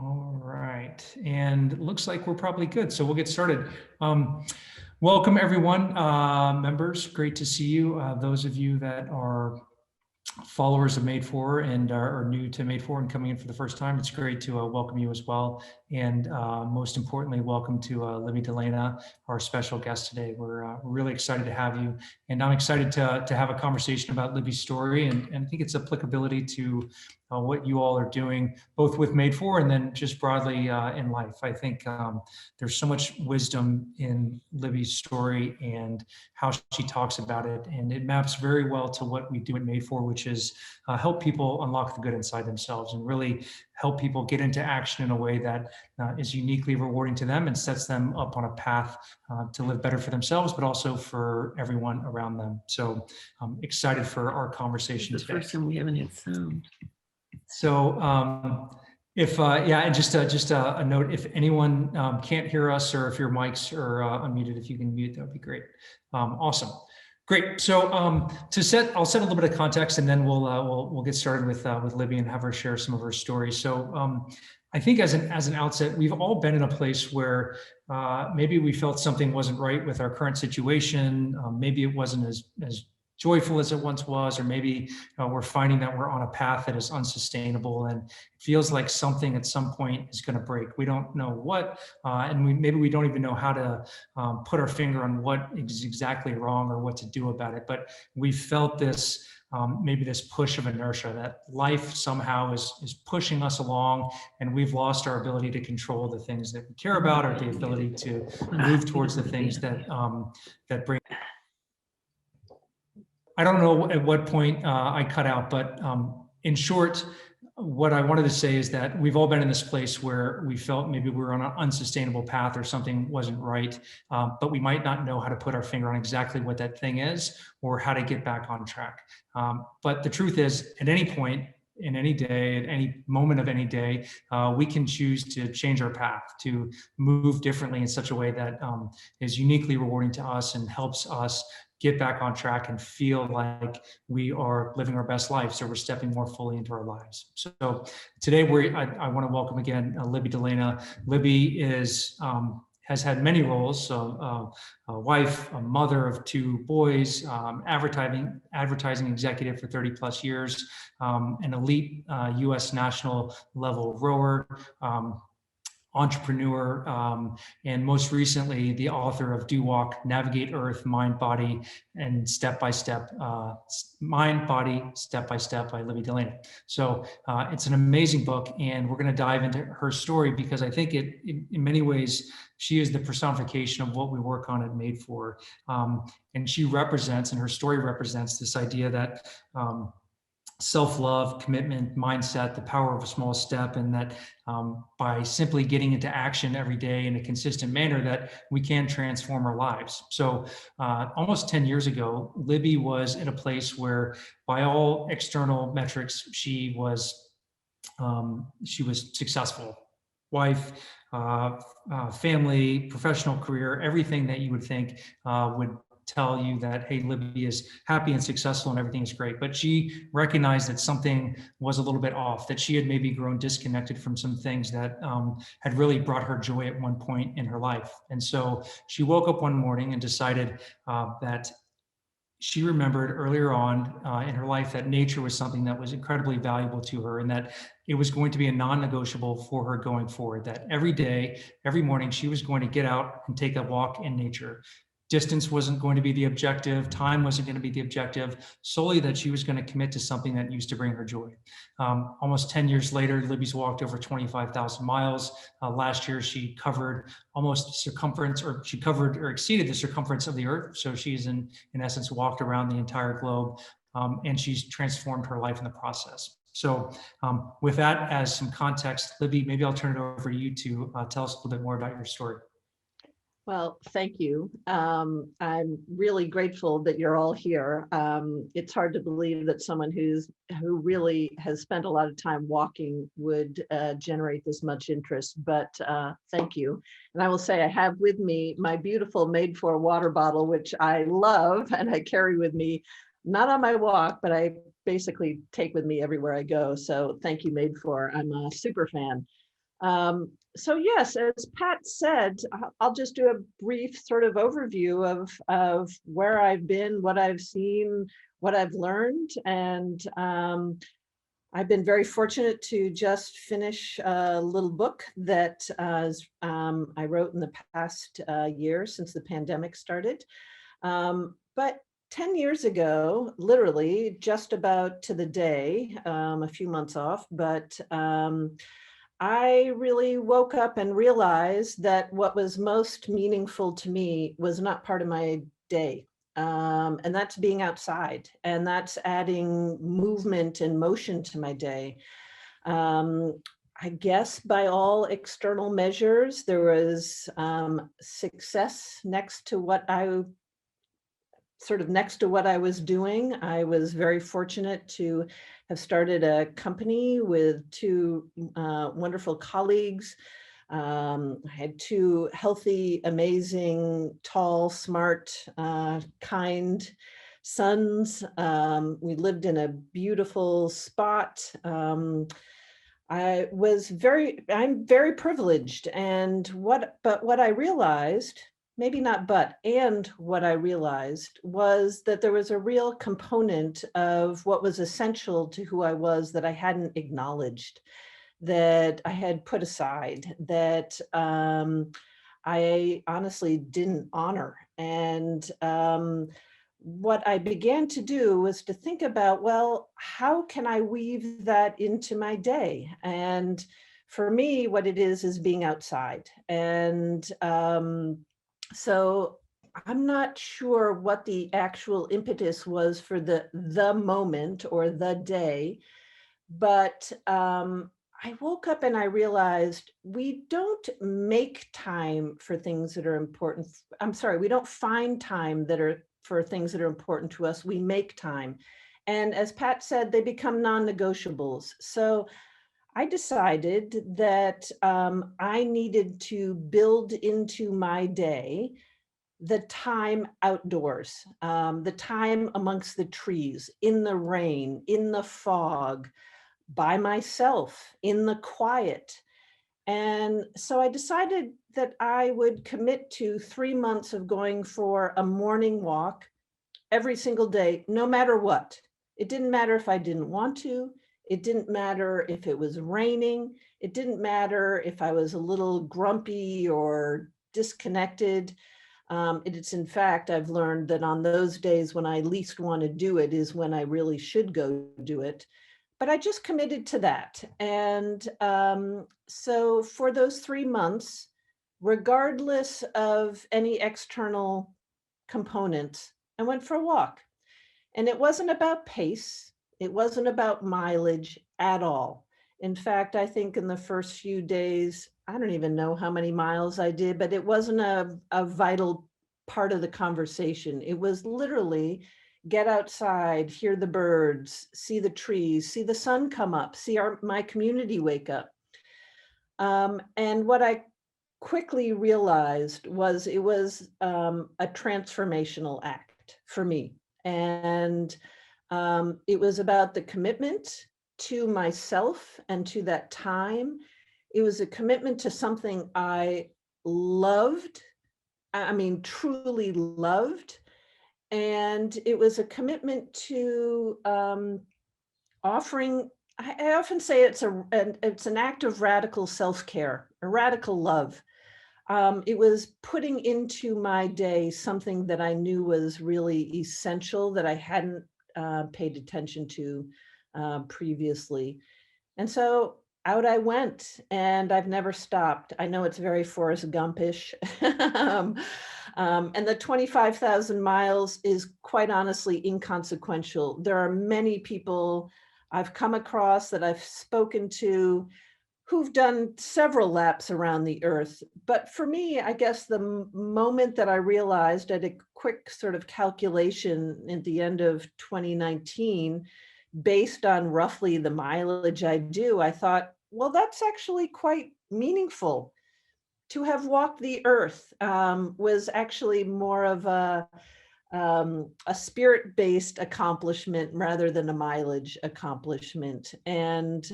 All right, and it looks like we're probably good, so we'll get started. Welcome everyone, members, great to see you. Those of you that are followers of Madefor and are new to Madefor and coming in for the first time, it's great to welcome you as well. And most importantly, welcome to Libby Delana, our special guest today. We're really excited to have you. And I'm excited to have a conversation about Libby's story and I think its applicability to what you all are doing, both with Madefor and then just broadly in life. I think there's so much wisdom in Libby's story and how she talks about it. And it maps very well to what we do at Madefor, which is help people unlock the good inside themselves and really help people get into action in a way that is uniquely rewarding to them and sets them up on a path to live better for themselves, but also for everyone around them. So I'm excited for our conversation today. First time we haven't had sound. So and just a note, if anyone can't hear us or if your mics are unmuted, if you can mute, that would be great. Awesome. Great. So I'll set a little bit of context, and then we'll get started with Libby and have her share some of her stories. So I think as an outset, we've all been in a place where maybe we felt something wasn't right with our current situation. Maybe it wasn't as joyful as it once was, or maybe we're finding that we're on a path that is unsustainable and it feels like something at some point is going to break. We don't know what, and maybe we don't even know how to put our finger on what is exactly wrong or what to do about it. But we felt this, maybe this push of inertia that life somehow is pushing us along, and we've lost our ability to control the things that we care about, or the ability to move towards the things that bring. I don't know at what point I cut out, but in short, what I wanted to say is that we've all been in this place where we felt maybe we were on an unsustainable path or something wasn't right, but we might not know how to put our finger on exactly what that thing is or how to get back on track. But the truth is, at any point, in any day, at any moment of any day, we can choose to change our path, to move differently in such a way that is uniquely rewarding to us and helps us get back on track and feel like we are living our best life. So we're stepping more fully into our lives. So today I want to welcome again Libby DeLana. Libby has had many roles, so a wife, a mother of 2 boys, advertising executive for 30 plus years, an elite US national level rower, entrepreneur, and most recently the author of Do Walk, Navigate Earth, Mind, Body, and Step by Step, Mind, Body, Step by Step by Libby Delano. So it's an amazing book, and we're going to dive into her story because I think in many ways she is the personification of what we work on at Madefor, and she represents, and her story represents this idea that self-love, commitment, mindset, the power of a small step, and that by simply getting into action every day in a consistent manner, that we can transform our lives. So almost 10 years ago, Libby was in a place where, by all external metrics, she was successful. Wife, family, professional career, everything that you would think would tell you that, hey, Libby is happy and successful and everything is great. But she recognized that something was a little bit off, that she had maybe grown disconnected from some things that had really brought her joy at one point in her life. And so she woke up one morning and decided that she remembered earlier on in her life that nature was something that was incredibly valuable to her, and that it was going to be a non-negotiable for her going forward, that every day, every morning, she was going to get out and take a walk in nature. Distance wasn't going to be the objective. Time wasn't going to be the objective. Solely that she was going to commit to something that used to bring her joy. Almost 10 years later, Libby's walked over 25,000 miles. Last year, she covered exceeded the circumference of the Earth. So she's in essence walked around the entire globe, and she's transformed her life in the process. So with that as some context, Libby, maybe I'll turn it over to you to tell us a little bit more about your story. Well, thank you. I'm really grateful that you're all here. It's hard to believe that someone who really has spent a lot of time walking would generate this much interest, but thank you. And I will say I have with me my beautiful Madefor water bottle, which I love and I carry with me, not on my walk, but I basically take with me everywhere I go. So thank you, Madefor. I'm a super fan. So yes, as Pat said, I'll just do a brief sort of overview of where I've been, what I've seen, what I've learned. And I've been very fortunate to just finish a little book that I wrote in the past year since the pandemic started. But 10 years ago, literally just about to the day, a few months off, but I really woke up and realized that what was most meaningful to me was not part of my day. And that's being outside, and that's adding movement and motion to my day. Um, I guess by all external measures, there was success next to what I was doing. I was very fortunate to have started a company with two wonderful colleagues. I had two healthy, amazing, tall, smart, kind sons. We lived in a beautiful spot. I'm very privileged. But what I realized, maybe not but, and what I realized was that there was a real component of what was essential to who I was that I hadn't acknowledged, that I had put aside, that I honestly didn't honor. And what I began to do was to think about, well, how can I weave that into my day? And for me, what it is being outside. And so I'm not sure what the actual impetus was for the moment or the day, but I woke up and I realized we don't make time for things that are important. I'm sorry, we don't find time that are for things that are important to us. We make time. And as Pat said, they become non-negotiables. So I decided that I needed to build into my day the time outdoors, the time amongst the trees, in the rain, in the fog, by myself, in the quiet. And so I decided that I would commit to 3 months of going for a morning walk every single day, no matter what. It didn't matter if I didn't want to. It didn't matter if it was raining. It didn't matter if I was a little grumpy or disconnected. It's in fact, I've learned that on those days when I least want to do it is when I really should go do it. But I just committed to that. And so for those 3 months, regardless of any external components, I went for a walk. And it wasn't about pace. It wasn't about mileage at all. In fact, I think in the first few days, I don't even know how many miles I did, but it wasn't a vital part of the conversation. It was literally get outside, hear the birds, see the trees, see the sun come up, see my community wake up. And what I quickly realized was it was a transformational act for me. And it was about the commitment to myself and to that time. It was a commitment to something I loved, I mean, truly loved. And it was a commitment to offering, I often say it's an act of radical self-care, a radical love. It was putting into my day something that I knew was really essential that I hadn't paid attention to previously. And so out I went, and I've never stopped. I know it's very Forrest Gumpish. And the 25,000 miles is quite honestly inconsequential. There are many people I've come across that I've spoken to who've done several laps around the earth. But for me, I guess the moment that I realized, at a quick sort of calculation at the end of 2019, based on roughly the mileage I do, I thought, well, that's actually quite meaningful. To have walked the earth was actually more of a spirit-based accomplishment rather than a mileage accomplishment. And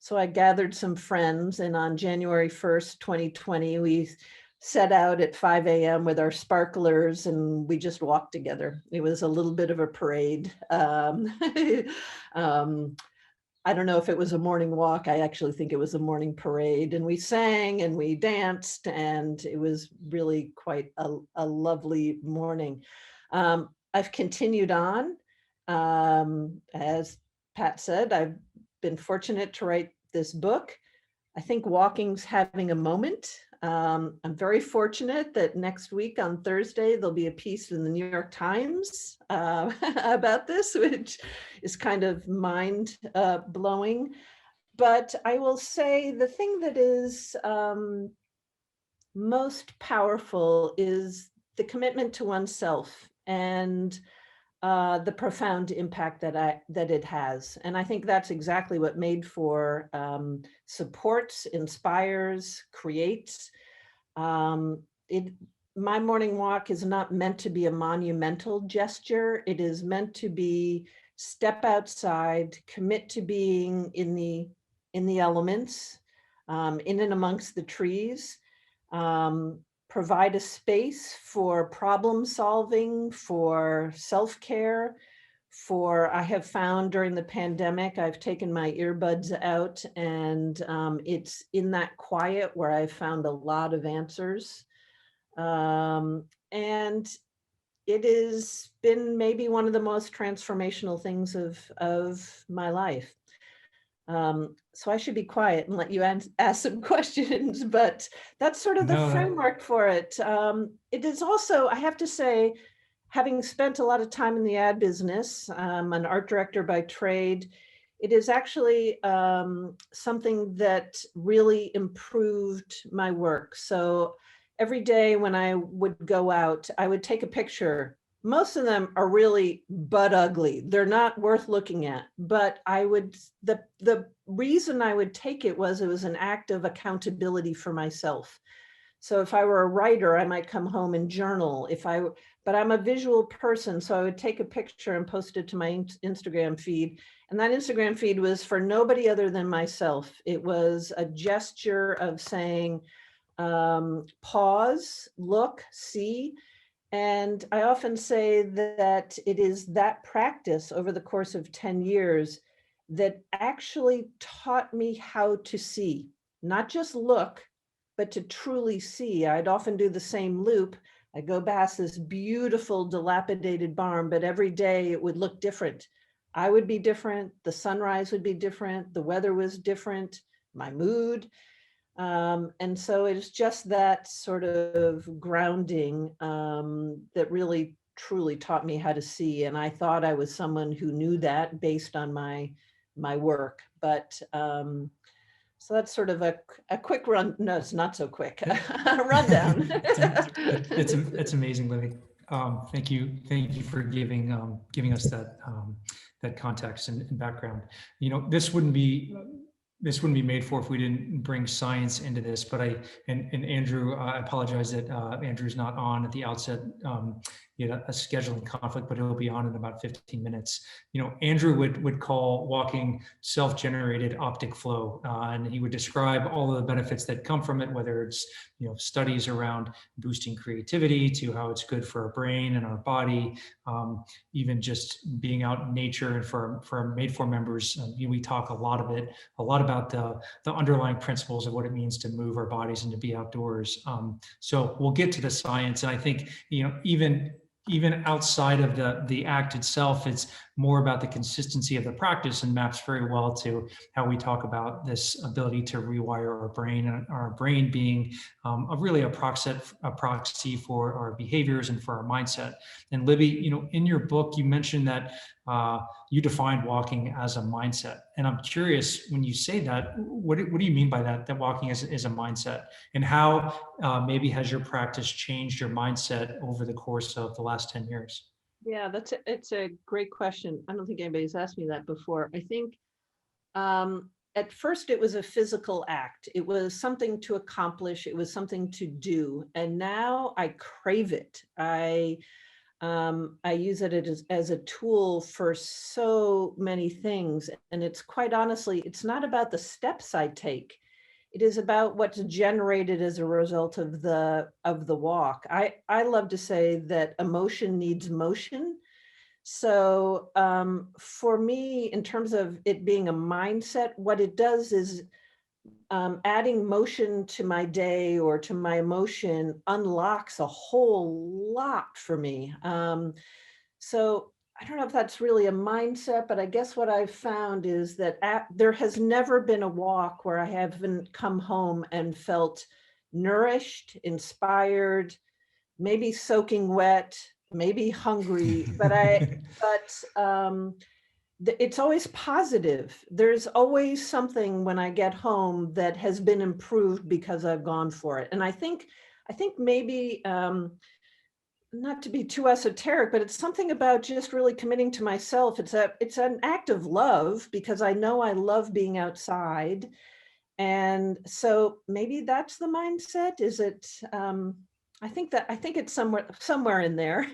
so I gathered some friends, and on January 1st, 2020, we set out at 5 a.m. with our sparklers, and we just walked together. It was a little bit of a parade. I don't know if it was a morning walk. I actually think it was a morning parade, and we sang and we danced, and it was really quite a lovely morning. I've continued on. As Pat said, I've been fortunate to write this book. I think walking's having a moment. I'm very fortunate that next week on Thursday, there'll be a piece in the New York Times about this, which is kind of mind blowing. But I will say the thing that is most powerful is the commitment to oneself and the profound impact that it has. And I think that's exactly what Madefor supports, inspires, creates. My morning walk is not meant to be a monumental gesture. It is meant to be step outside, commit to being in the elements, in and amongst the trees, provide a space for problem solving, for self-care, I have found during the pandemic, I've taken my earbuds out, and it's in that quiet where I've found a lot of answers. And it has been maybe one of the most transformational things of my life. So I should be quiet and let you ask some questions, but that's sort of the framework for it. It is also, I have to say, having spent a lot of time in the ad business, I'm an art director by trade, it is actually something that really improved my work. So every day when I would go out, I would take a picture. Most of them are really butt ugly. They're not worth looking at, but the reason I would take it was an act of accountability for myself. So if I were a writer, I might come home and journal. But I'm a visual person, so I would take a picture and post it to my Instagram feed. And that Instagram feed was for nobody other than myself. It was a gesture of saying, pause, look, see. And I often say that it is that practice over the course of 10 years that actually taught me how to see, not just look, but to truly see. I'd often do the same loop. I go past this beautiful dilapidated barn, but every day it would look different. I would be different. The sunrise would be different. The weather was different. My mood. And so it's just that sort of grounding that really truly taught me how to see. And I thought I was someone who knew that based on my work. But so that's sort of a quick run. No, it's not so quick. Rundown. It's amazing, Libby. Thank you for giving us that context and background. You know, this wouldn't be Madefor if we didn't bring science into this. But and Andrew, I apologize that Andrew's not on at the outset. He had a scheduling conflict, but he'll be on in about 15 minutes. You know, Andrew would call walking self-generated optic flow, and he would describe all of the benefits that come from it, whether it's, you know, studies around boosting creativity to how it's good for our brain and our body, even just being out in nature. And for our Madefor members, we talk a lot about the underlying principles of what it means to move our bodies and to be outdoors. So we'll get to the science, and I think, you know, even outside of the act itself, it's more about the consistency of the practice, and maps very well to how we talk about this ability to rewire our brain, and our brain being really a proxy for our behaviors and for our mindset. And Libby, you know, in your book, you mentioned that you defined walking as a mindset. And I'm curious, when you say that, what do you mean by that walking is a mindset? And how maybe has your practice changed your mindset over the course of the last 10 years? Yeah, it's a great question. I don't think anybody's asked me that before. I think at first it was a physical act. It was something to accomplish. It was something to do. And now I crave it. I use it as a tool for so many things. And it's quite honestly, it's not about the steps I take. It is about what's generated as a result of the walk. I love to say that emotion needs motion. So for me, in terms of it being a mindset, what it does is adding motion to my day or to my emotion unlocks a whole lot for me. So I don't know if that's really a mindset, but I guess what I've found is that there has never been a walk where I haven't come home and felt nourished, inspired, maybe soaking wet, maybe hungry, but it's always positive. There's always something when I get home that has been improved because I've gone for it. And I think maybe not to be too esoteric, but it's something about just really committing to myself. It's an act of love because I know I love being outside. And so maybe that's the mindset. Is it I think it's somewhere in there.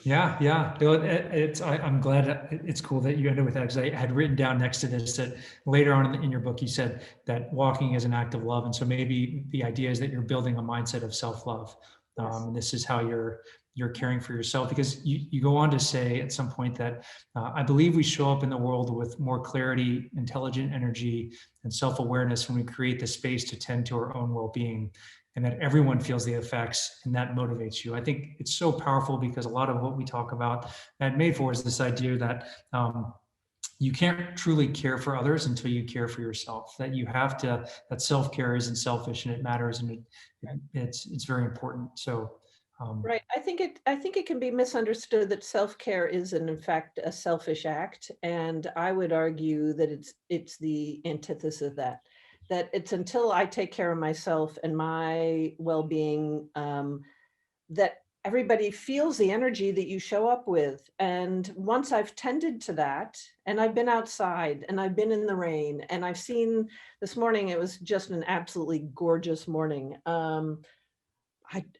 Yeah, yeah. No, I'm glad it's cool that you ended with that, because I had written down next to this that later on in your book you said that walking is an act of love, and so maybe the idea is that you're building a mindset of self-love. Yes. And this is how you're caring for yourself, because you go on to say at some point that I believe we show up in the world with more clarity, intelligent energy, and self-awareness when we create the space to tend to our own well-being, and that everyone feels the effects, and that motivates you. I think it's so powerful because a lot of what we talk about at Madefor is this idea that you can't truly care for others until you care for yourself. That you have to, that self-care isn't selfish and it matters, and it's very important. So Right. I think it can be misunderstood that self-care is in fact a selfish act. And I would argue that it's the antithesis of that. That it's until I take care of myself and my well-being, that everybody feels the energy that you show up with. And once I've tended to that, and I've been outside and I've been in the rain, and I've seen this morning, it was just an absolutely gorgeous morning.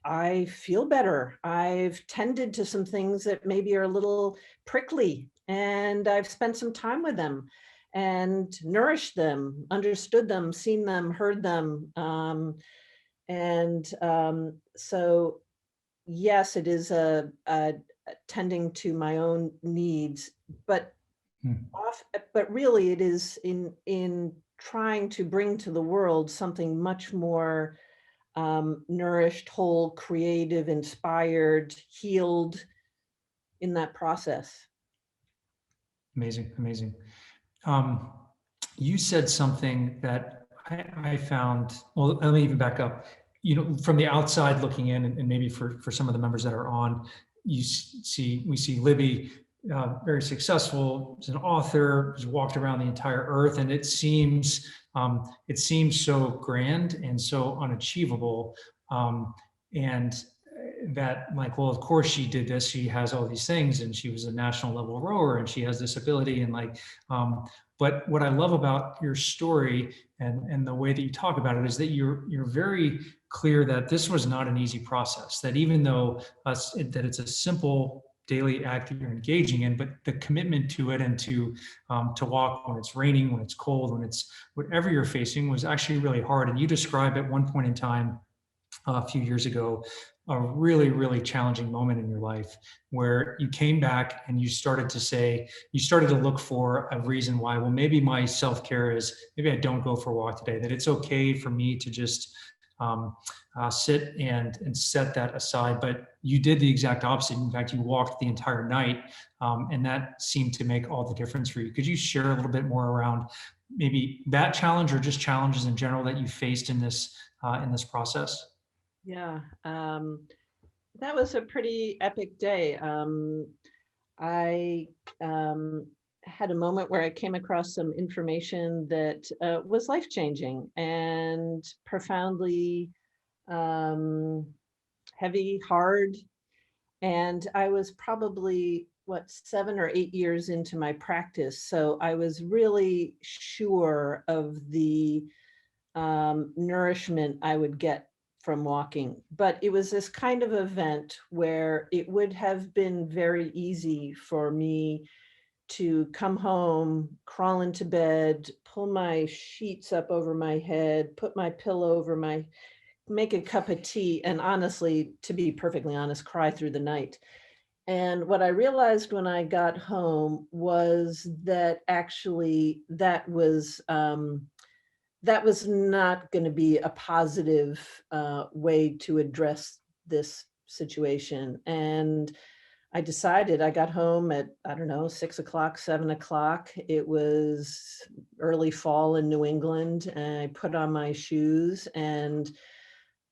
I feel better. I've tended to some things that maybe are a little prickly, and I've spent some time with them and nourished them, understood them, seen them, heard them. So yes, it is a tending to my own needs, but hmm, but really it is in trying to bring to the world something much more nourished, whole, creative, inspired, healed in that process. amazing, amazing. Um, you said something that I found, well, let me even back up. From the outside looking in, and maybe for some of the members that are on, we see Libby, very successful as an author, has walked around the entire earth, and it seems so grand and so unachievable. And that, like, well, of course she did this, she has all these things, and she was a national level rower, and she has this ability, and like, but what I love about your story and the way that you talk about it is that you're very clear that this was not an easy process. That even though that it's a simple daily act that you're engaging in, but the commitment to it, and to walk when it's raining, when it's cold, when it's whatever you're facing, was actually really hard. And you describe at one point in time a few years ago a really, really challenging moment in your life where you came back and you started to look for a reason why, well, maybe my self-care is, maybe I don't go for a walk today, that it's okay for me to just sit and set that aside. But you did the exact opposite. In fact, you walked the entire night, and that seemed to make all the difference for you. Could you share a little bit more around maybe that challenge, or just challenges in general that you faced in this process? Yeah, that was a pretty epic day. I had a moment where I came across some information that was life-changing and profoundly heavy, hard. And I was probably, what, 7 or 8 years into my practice. So I was really sure of the nourishment I would get from walking, but it was this kind of event where it would have been very easy for me to come home, crawl into bed, pull my sheets up over my head, put my pillow over my, make a cup of tea, and honestly, to be perfectly honest, cry through the night. And what I realized when I got home was that actually that was not going to be a positive way to address this situation. And I decided, I got home at, I don't know, 6 o'clock, 7 o'clock. It was early fall in New England. And I put on my shoes, and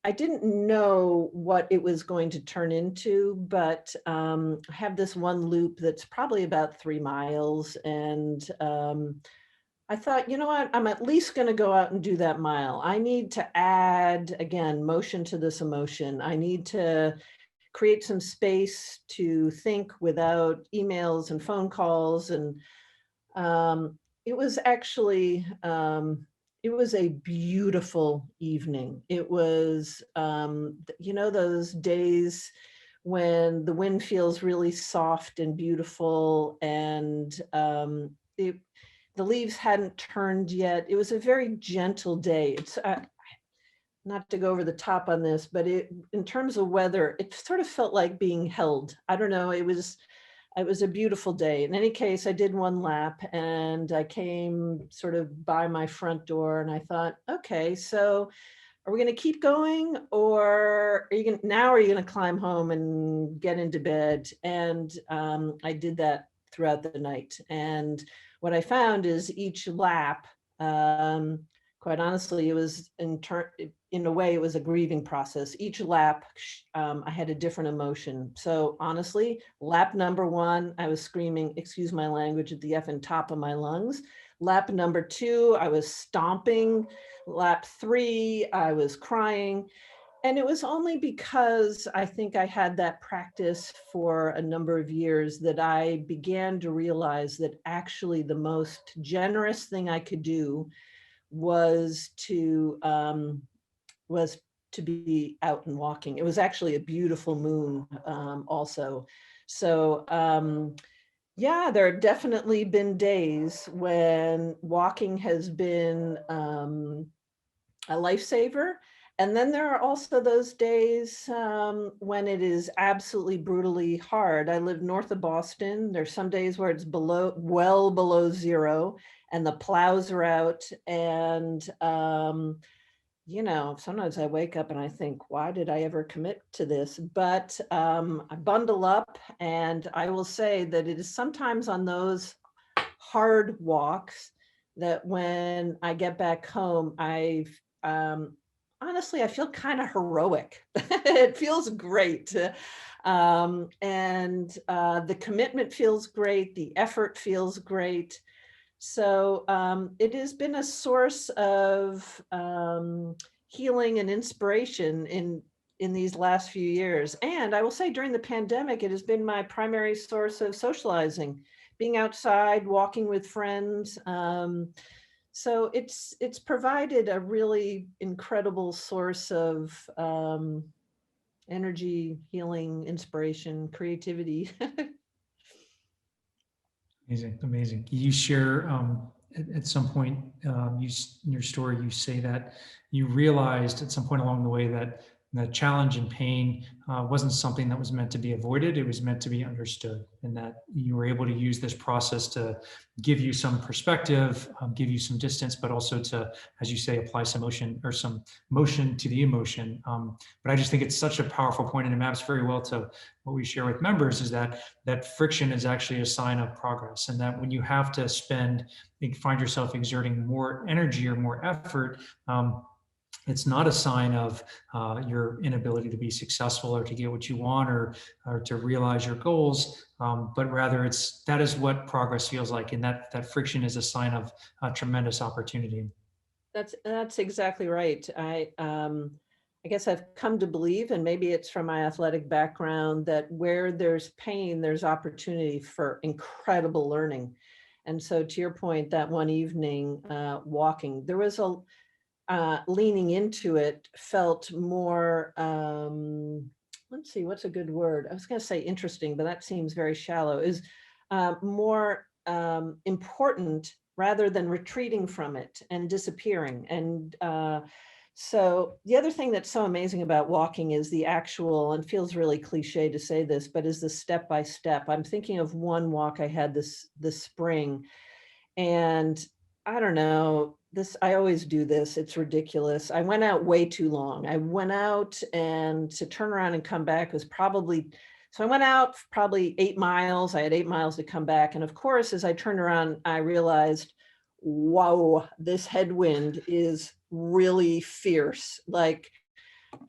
I didn't know what it was going to turn into, but I have this one loop that's probably about 3 miles. And I thought, you know what, I'm at least going to go out and do that mile. I need to add, again, motion to this emotion. I need to create some space to think without emails and phone calls. And it was actually, it was a beautiful evening. It was, you know, those days when the wind feels really soft and beautiful, and the leaves hadn't turned yet. It was a very gentle day. It's not to go over the top on this, but in terms of weather, it sort of felt like being held. I don't know. It was a beautiful day. In any case, I did one lap, and I came sort of by my front door, and I thought, okay, so are we going to keep going, or are you going to climb home and get into bed? And I did that throughout the night. And what I found is each lap, quite honestly, it was in a way, it was a grieving process. Each lap, I had a different emotion. So honestly, lap number 1, I was screaming, excuse my language, at the effing top of my lungs. Lap number 2, I was stomping. Lap 3, I was crying. And it was only because I think I had that practice for a number of years that I began to realize that actually the most generous thing I could do was to be out and walking. It was actually a beautiful moon also. So yeah, there have definitely been days when walking has been a lifesaver. And then there are also those days when it is absolutely brutally hard. I live north of Boston. There's some days where it's well below zero, and the plows are out. And you know, sometimes I wake up and I think, why did I ever commit to this? But I bundle up, and I will say that it is sometimes on those hard walks that when I get back home, honestly, I feel kind of heroic. It feels great. And the commitment feels great. The effort feels great. So it has been a source of healing and inspiration in these last few years. And I will say during the pandemic, it has been my primary source of socializing, being outside, walking with friends. So it's provided a really incredible source of energy, healing, inspiration, creativity. Amazing, amazing. You share at some point, in your story, you say that you realized at some point along the way that the challenge and pain wasn't something that was meant to be avoided. It was meant to be understood, and that you were able to use this process to give you some perspective, give you some distance, but also to, as you say, apply some motion or some motion to the emotion. But I just think it's such a powerful point, and it maps very well to what we share with members, is that friction is actually a sign of progress, and that when you have to find yourself exerting more energy or more effort, it's not a sign of your inability to be successful or to get what you want, or to realize your goals, but rather that is what progress feels like, and that friction is a sign of tremendous opportunity. That's exactly right. I guess I've come to believe, and maybe it's from my athletic background, that where there's pain, there's opportunity for incredible learning. And so to your point, that one evening walking, leaning into it felt more, let's see, what's a good word? I was going to say interesting, but that seems very shallow, is more important rather than retreating from it and disappearing. And so the other thing that's so amazing about walking is the actual, and feels really cliche to say this, but is the step by step. I'm thinking of one walk I had this spring, and I don't know, I always do this. It's ridiculous. I went out way too long. I went out, and to turn around and come back was probably, so I went out probably 8 miles. I had 8 miles to come back. And of course, as I turned around, I realized, whoa, this headwind is really fierce. Like,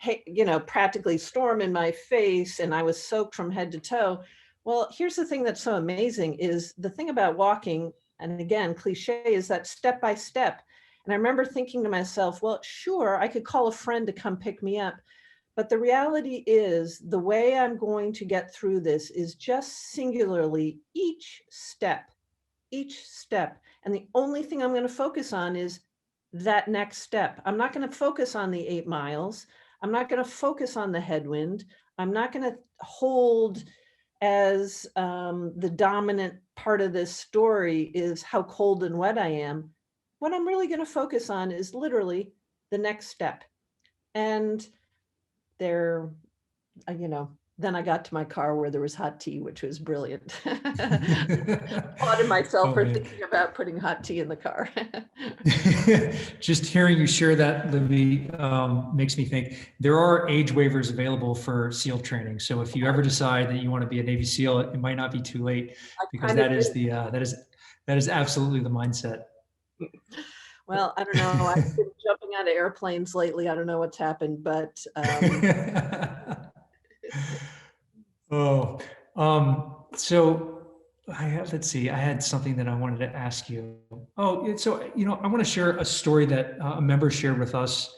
hey, practically storm in my face, and I was soaked from head to toe. Well, here's the thing that's so amazing is the thing about walking, and again, cliche, is that step by step. And I remember thinking to myself, well, sure, I could call a friend to come pick me up. But the reality is the way I'm going to get through this is just singularly each step. And the only thing I'm going to focus on is that next step. I'm not going to focus on the 8 miles. I'm not going to focus on the headwind. I'm not going to hold as the dominant part of this story is how cold and wet I am. What I'm really going to focus on is literally the next step. And there, then I got to my car where there was hot tea, which was brilliant. Applauded myself for thinking about putting hot tea in the car. Just hearing you share that, Libby, makes me think there are age waivers available for SEAL training. So if you ever decide that you want to be a Navy SEAL, it might not be too late, because that is absolutely the mindset. Well, I don't know. I've been jumping out of airplanes lately. I don't know what's happened, but so let's see, I had something that I wanted to ask you. Oh, so, I want to share a story that a member shared with us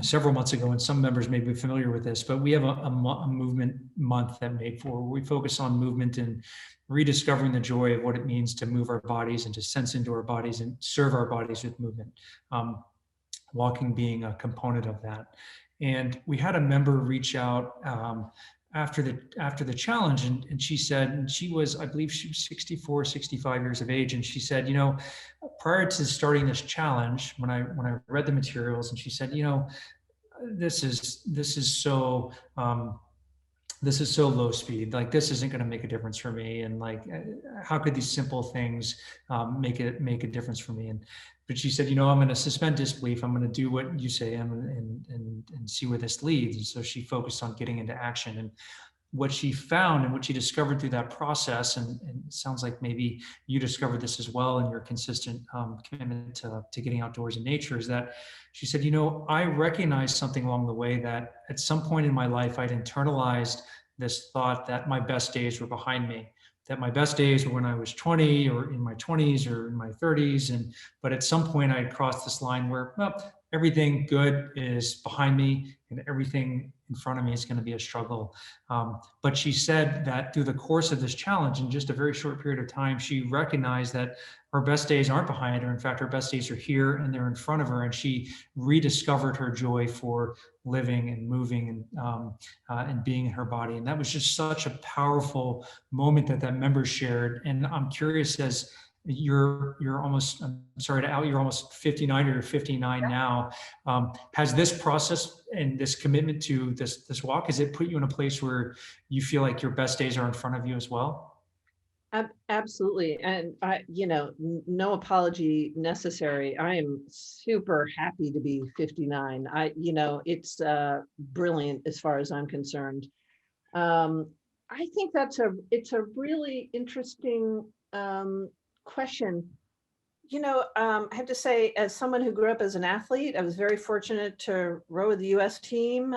several months ago, and some members may be familiar with this, but we have a movement month at Madefor where we focus on movement and rediscovering the joy of what it means to move our bodies and to sense into our bodies and serve our bodies with movement. Walking being a component of that. And we had a member reach out after the challenge, and she said, and she was, I believe she was 64, 65 years of age, and she said, prior to starting this challenge, when I read the materials, and she said, this is so low speed. Like, this isn't going to make a difference for me. And like, how could these simple things make a difference for me? But she said, I'm going to suspend disbelief. I'm going to do what you say and see where this leads. And so she focused on getting into action. And what she found and what she discovered through that process, and it sounds like maybe you discovered this as well in your consistent commitment to getting outdoors in nature, is that she said, I recognized something along the way, that at some point in my life, I'd internalized this thought that my best days were behind me, that my best days were when I was 20 or in my 20s or in my 30s. But at some point I crossed this line where, well, everything good is behind me and everything in front of me is going to be a struggle. But she said that through the course of this challenge, in just a very short period of time, she recognized that her best days aren't behind her. In fact, her best days are here and they're in front of her. And she rediscovered her joy for living and moving and being in her body. And that was just such a powerful moment that member shared. And I'm curious, as you're almost, I'm sorry to out, you're almost 59 or 59 now. Has this process and this commitment to this walk, has it put you in a place where you feel like your best days are in front of you as well? Absolutely. And no apology necessary. I am super happy to be 59. It's brilliant as far as I'm concerned. I think it's a really interesting question. I have to say, as someone who grew up as an athlete, I was very fortunate to row with the US team.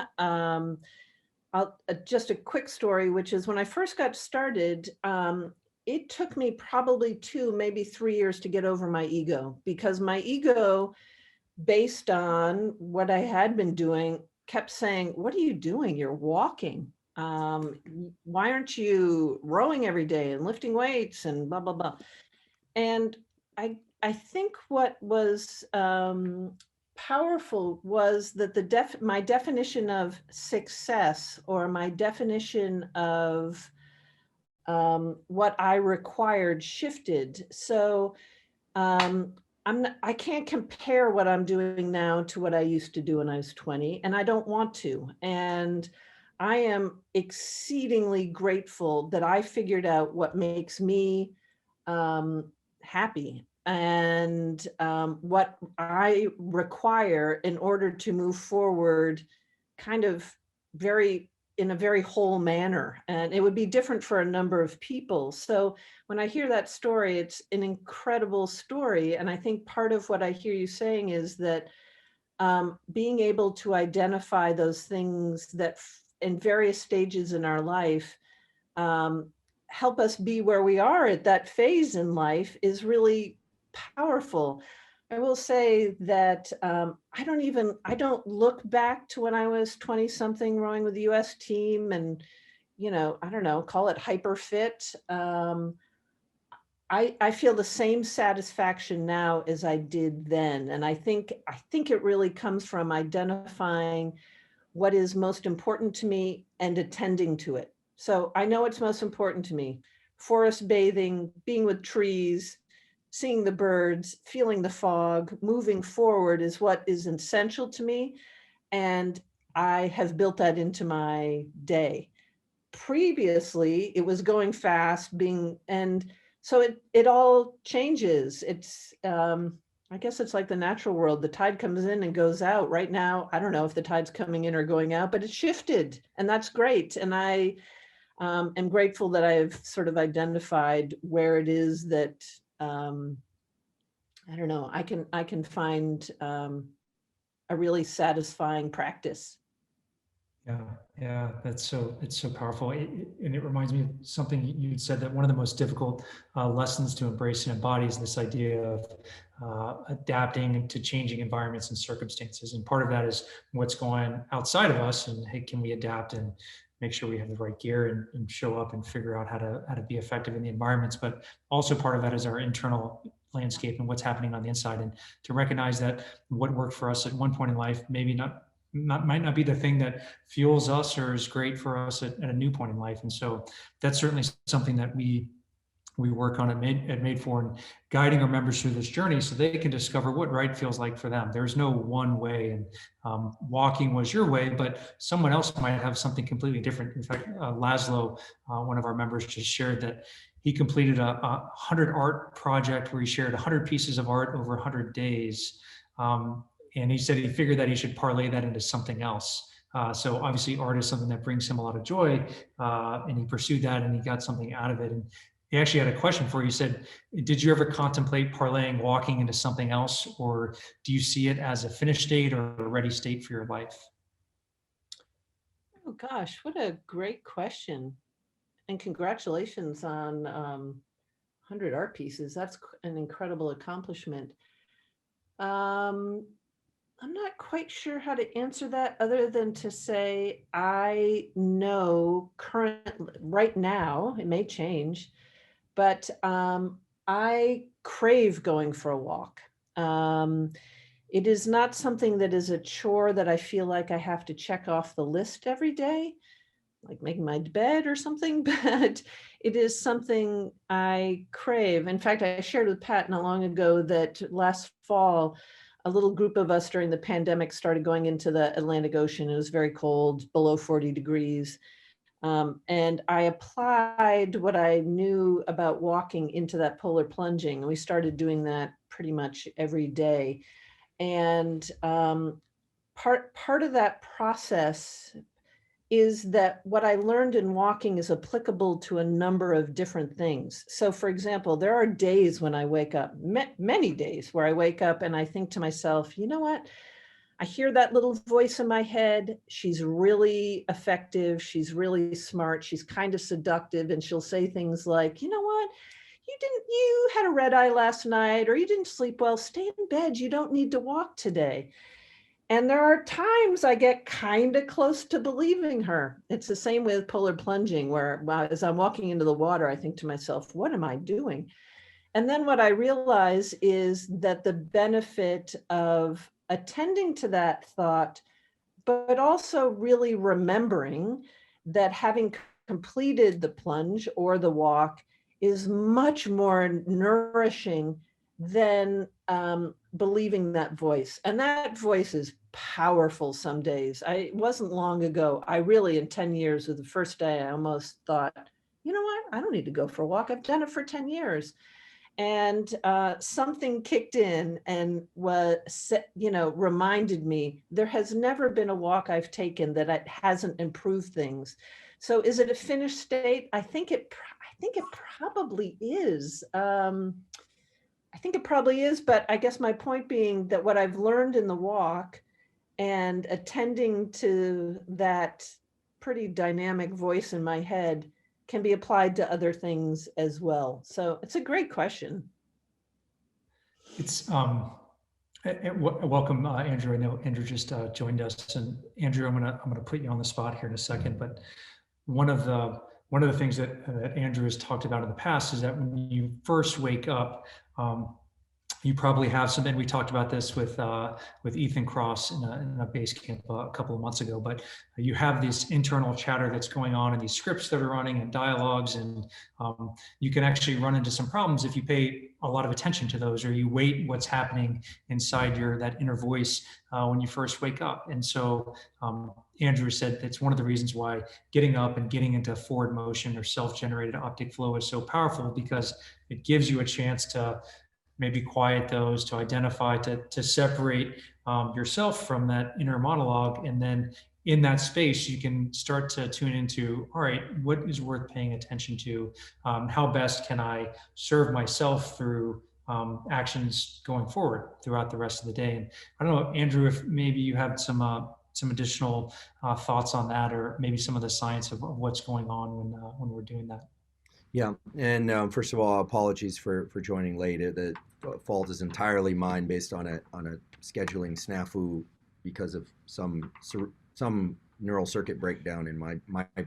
Just a quick story, which is when I first got started, it took me probably 2, maybe 3 years to get over my ego, because my ego, based on what I had been doing, kept saying, what are you doing? You're walking. Why aren't you rowing every day and lifting weights and blah, blah, blah. And I think what was powerful was that my definition of success, or my definition of what I required, shifted. So I can't compare what I'm doing now to what I used to do when I was 20, and I don't want to. And I am exceedingly grateful that I figured out what makes me happy, and what I require in order to move forward, kind of in a very whole manner. And it would be different for a number of people. So when I hear that story, it's an incredible story. And I think part of what I hear you saying is that being able to identify those things that in various stages in our life help us be where we are at that phase in life is really powerful. I will say that I don't look back to when I was 20 something rowing with the US team and, I don't know, call it hyper fit. I feel the same satisfaction now as I did then. And I think it really comes from identifying what is most important to me and attending to it. So I know what's most important to me: forest bathing, being with trees, seeing the birds, feeling the fog, moving forward is what is essential to me. And I have built that into my day. Previously, it was going fast, and so it all changes. It's, I guess it's like the natural world. The tide comes in and goes out. Right now, I don't know if the tide's coming in or going out, but it's shifted, and that's great. And I am grateful that I've sort of identified where it is that, I don't know, I can find a really satisfying practice. Yeah, it's so powerful. And it reminds me of something you said, that one of the most difficult lessons to embrace and embody is this idea of adapting to changing environments and circumstances. And part of that is what's going outside of us, and hey, can we adapt and make sure we have the right gear and show up and figure out how to be effective in the environments. But also part of that is our internal landscape and what's happening on the inside, and to recognize that what worked for us at one point in life maybe might not be the thing that fuels us or is great for us at a new point in life. And so that's certainly something that we work on at Madefor, and guiding our members through this journey so they can discover what right feels like for them. There's no one way, and walking was your way, but someone else might have something completely different. In fact, Laszlo, one of our members, just shared that he completed a 100 art project where he shared 100 pieces of art over 100 days. And he said he figured that he should parlay that into something else. So obviously art is something that brings him a lot of joy, and he pursued that and he got something out of it. And he actually had a question for you. He said, did you ever contemplate parlaying walking into something else, or do you see it as a finished state or a ready state for your life? Oh gosh, what a great question. And congratulations on 100 art pieces. That's an incredible accomplishment. I'm not quite sure how to answer that, other than to say I know currently, right now, it may change, but I crave going for a walk. It is not something that is a chore that I feel like I have to check off the list every day, like making my bed or something, but it is something I crave. In fact, I shared with Pat not long ago that last fall, a little group of us during the pandemic started going into the Atlantic Ocean. It was very cold, below 40 degrees. And I applied what I knew about walking into that polar plunging. And we started doing that pretty much every day. And part of that process is that what I learned in walking is applicable to a number of different things. So for example, there are days when I wake up, many days where I wake up and I think to myself, you know what? I hear that little voice in my head. She's really effective. She's really smart. She's kind of seductive. And she'll say things like, you know what? You had a red eye last night, or you didn't sleep well. Stay in bed. You don't need to walk today. And there are times I get kind of close to believing her. It's the same with polar plunging, where as I'm walking into the water, I think to myself, what am I doing? And then what I realize is that the benefit of attending to that thought, but also really remembering that having completed the plunge or the walk is much more nourishing than believing that voice. And that voice is powerful some days. It wasn't long ago. I really, in 10 years, with the first day, I almost thought, you know what? I don't need to go for a walk. I've done it for 10 years. And something kicked in and reminded me there has never been a walk I've taken that it hasn't improved things. So is it a finished state? I think it probably is. I think it probably is, but I guess my point being that what I've learned in the walk and attending to that pretty dynamic voice in my head can be applied to other things as well. So it's a great question. It's welcome, Andrew. I know Andrew just joined us, and Andrew, I'm gonna put you on the spot here in a second. But one of the things that Andrew has talked about in the past is that when you first wake up, you probably have something. We talked about this with Ethan Cross in a Basecamp a couple of months ago, but you have this internal chatter that's going on and these scripts that are running and dialogues, and you can actually run into some problems if you pay a lot of attention to those, or you wait what's happening inside that inner voice when you first wake up. And so Andrew said that's one of the reasons why getting up and getting into forward motion or self-generated optic flow is so powerful, because it gives you a chance to maybe quiet those, to identify, to separate yourself from that inner monologue. And then in that space, you can start to tune into, all right, what is worth paying attention to? How best can I serve myself through actions going forward throughout the rest of the day? And I don't know, Andrew, if maybe you have some additional thoughts on that, or maybe some of the science of what's going on when we're doing that. Yeah, and first of all, apologies for joining late. The fault is entirely mine, based on a scheduling snafu because of some neural circuit breakdown in my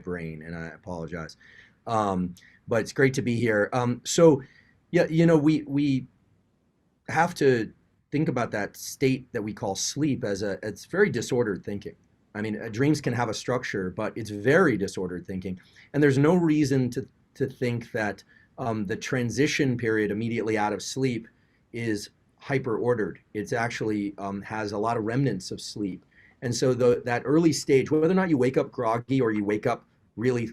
brain, and I apologize. But it's great to be here. So yeah, we have to think about that state that we call sleep as it's very disordered thinking. I mean, dreams can have a structure, but it's very disordered thinking, and there's no reason to think that the transition period immediately out of sleep is hyper ordered. It's actually has a lot of remnants of sleep. And so that early stage, whether or not you wake up groggy or you wake up really,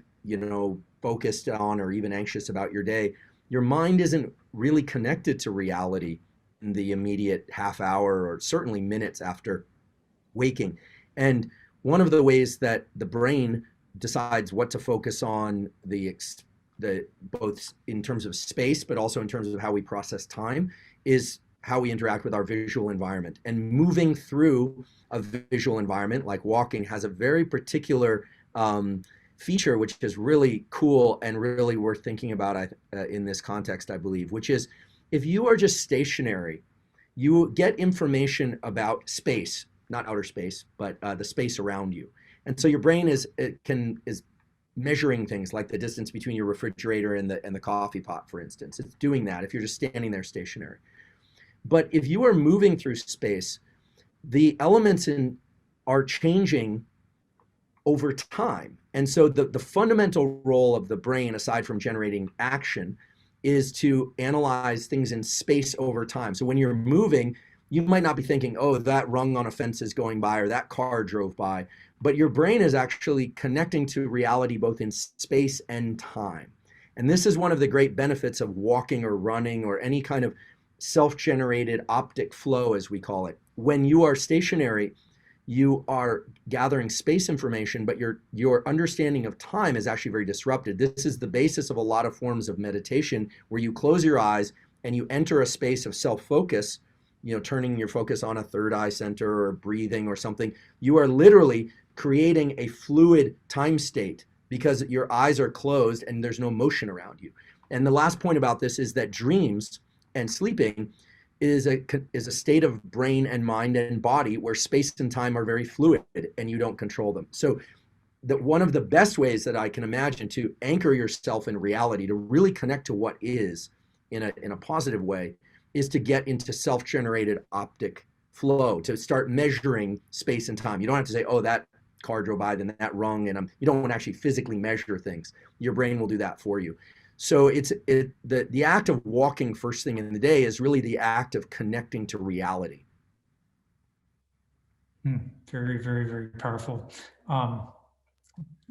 focused on or even anxious about your day, your mind isn't really connected to reality in the immediate half hour or certainly minutes after waking. And one of the ways that the brain decides what to focus on, both in terms of space, but also in terms of how we process time, is how we interact with our visual environment. And moving through a visual environment like walking has a very particular feature, which is really cool and really worth thinking about in this context, I believe, which is if you are just stationary, you get information about space, not outer space, but the space around you. And so your brain is measuring things like the distance between your refrigerator and the coffee pot, for instance. It's doing that if you're just standing there stationary. But if you are moving through space, the elements are changing over time. And so the fundamental role of the brain, aside from generating action, is to analyze things in space over time. So when you're moving, you might not be thinking, oh, that rung on a fence is going by, or that car drove by, but your brain is actually connecting to reality both in space and time. And this is one of the great benefits of walking or running or any kind of self-generated optic flow, as we call it. When you are stationary, you are gathering space information, but your understanding of time is actually very disrupted. This is the basis of a lot of forms of meditation, where you close your eyes and you enter a space of self-focus, turning your focus on a third eye center or breathing or something. You are literally creating a fluid time state because your eyes are closed and there's no motion around you. And the last point about this is that dreams and sleeping is a state of brain and mind and body where space and time are very fluid and you don't control them. So one of the best ways that I can imagine to anchor yourself in reality, to really connect to what is in a positive way, is to get into self-generated optic flow, to start measuring space and time. You don't have to say, oh, that car drove by, then that rung, and you don't want to actually physically measure things. Your brain will do that for you. So the act of walking first thing in the day is really the act of connecting to reality. Very, very, very powerful.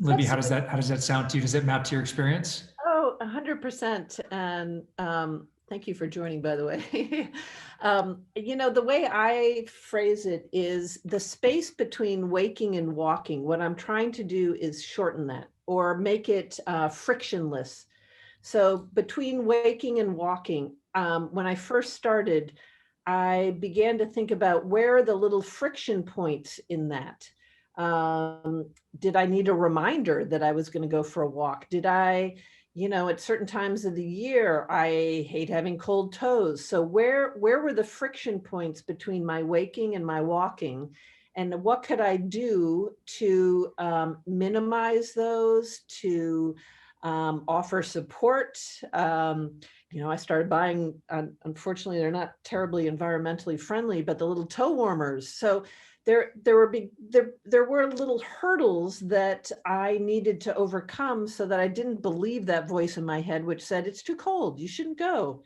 Libby, how does that sound to you? Does it map to your experience? Oh, 100%. And thank you for joining, by the way. The way I phrase it is the space between waking and walking. What I'm trying to do is shorten that or make it frictionless. So between waking and walking, when I first started, I began to think about where are the little friction points in that. Did I need a reminder that I was going to go for a walk? Did I, at certain times of the year, I hate having cold toes. So where were the friction points between my waking and my walking? And what could I do to minimize those, to offer support? I started buying, unfortunately, they're not terribly environmentally friendly, but the little toe warmers. So there were little hurdles that I needed to overcome so that I didn't believe that voice in my head, which said, it's too cold, you shouldn't go.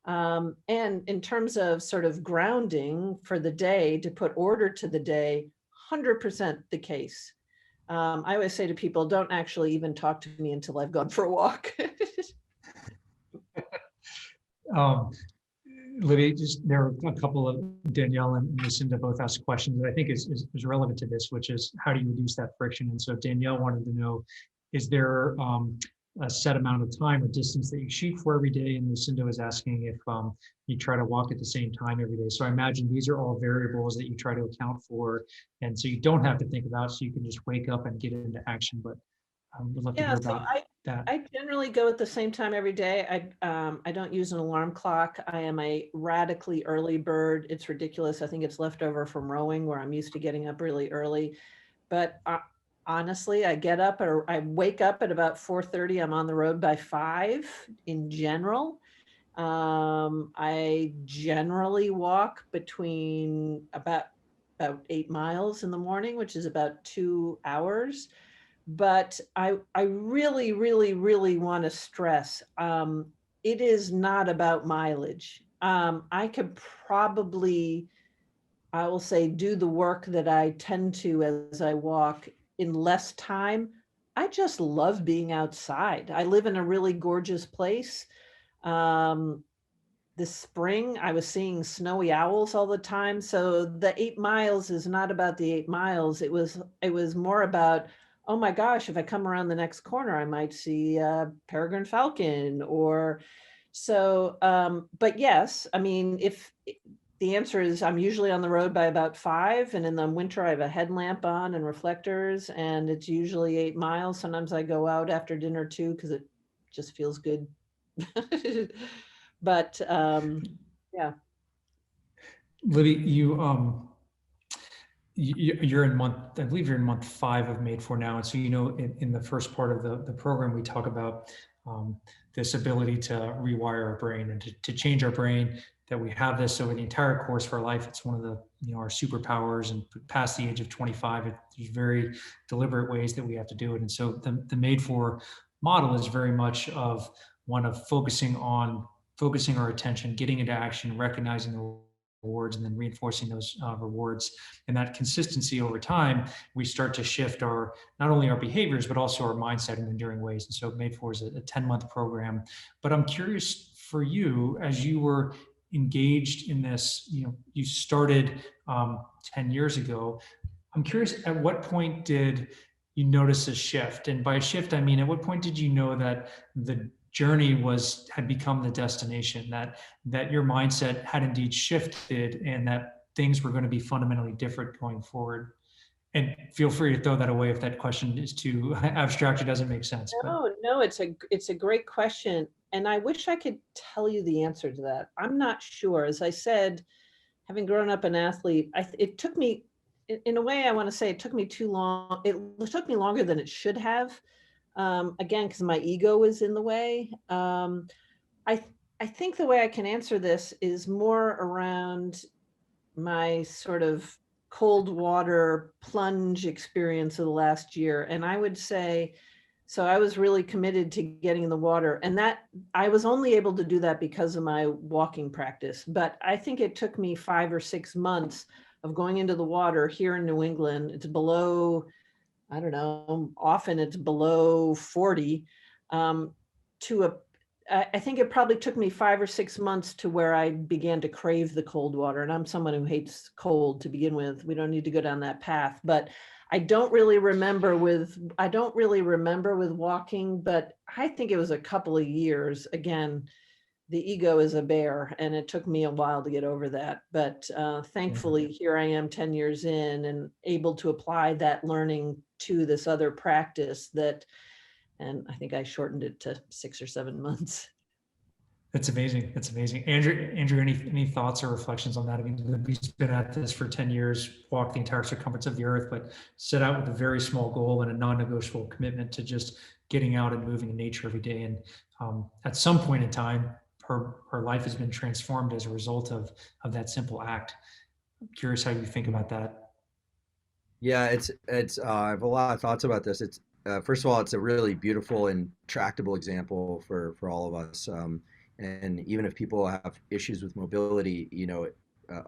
And in terms of sort of grounding for the day, to put order to the day, 100% the case. I always say to people, don't actually even talk to me until I've gone for a walk. Libby, there are a couple of Danielle and Lucinda both asked questions that I think is relevant to this, which is how do you reduce that friction? And so Danielle wanted to know, is there a set amount of time or distance that you shoot for every day? And Lucinda was asking if you try to walk at the same time every day. So I imagine these are all variables that you try to account for. And so you don't have to think about, so you can just wake up and get into action. But would love to hear about that. I generally go at the same time every day. I don't use an alarm clock. I am a radically early bird. It's ridiculous. I think it's left over from rowing, where I'm used to getting up really early. But honestly, I wake up at about 4:30. I'm on the road by 5 in general. I generally walk between about 8 miles in the morning, which is about 2 hours. But I really, really, really want to stress, it is not about mileage. I could probably, I will say, do the work that I tend to as I walk in less time. I just love being outside. I live in a really gorgeous place. This spring, I was seeing snowy owls all the time. So the 8 miles is not about the 8 miles. It was more about, oh my gosh, if I come around the next corner, I might see a peregrine falcon or so. But yes, I mean, if the answer is I'm usually on the road by about 5, and in the winter I have a headlamp on and reflectors, and it's usually 8 miles. Sometimes I go out after dinner too, because it just feels good. But yeah. Libby, you're in I believe you're in month 5 of Madefor now. And so, in the first part of the program, we talk about this ability to rewire our brain and to change our brain, that we have this over the entire course of our life. It's one of the, our superpowers, and past the age of 25, there's very deliberate ways that we have to do it. And so the Madefor model is very much of one of focusing our attention, getting into action, recognizing the rewards, and then reinforcing those rewards. And that consistency over time, we start to shift not only our behaviors, but also our mindset in enduring ways. And so Madefor is a 10-month program. But I'm curious for you, as you were engaged in this, you started 10 years ago. I'm curious, at what point did you notice a shift? And by a shift, I mean, at what point did you know that the journey had become the destination, that your mindset had indeed shifted, and that things were going to be fundamentally different going forward? And feel free to throw that away if that question is too abstract or doesn't make sense. No, it's a great question. And I wish I could tell you the answer to that. I'm not sure. As I said, having grown up an athlete, it took me, in a way, I want to say it took me too long. It took me longer than it should have. Again, because my ego was in the way. I think the way I can answer this is more around my sort of cold water plunge experience of the last year. And I would say, so I was really committed to getting in the water, and that I was only able to do that because of my walking practice. But I think it took me 5 or 6 months of going into the water here in New England. It's below, I don't know, often it's below 40, to a, I think it probably took me 5 or 6 months to where I began to crave the cold water. And I'm someone who hates cold to begin with. We don't need to go down that path. But I don't really remember with walking, but I think it was a couple of years. Again, the ego is a bear, and it took me a while to get over that. But thankfully, here I am 10 years in and able to apply that learning to this other practice that, and I think I shortened it to 6 or 7 months. That's amazing. That's amazing. Andrew, any thoughts or reflections on that? I mean, Libby's been at this for 10 years, walked the entire circumference of the earth, but set out with a very small goal and a non-negotiable commitment to just getting out and moving in nature every day. And at some point in time, her life has been transformed as a result of that simple act. I'm curious how you think about that. Yeah, I have a lot of thoughts about this. It's first of all, it's a really beautiful and tractable example for all of us. And even if people have issues with mobility,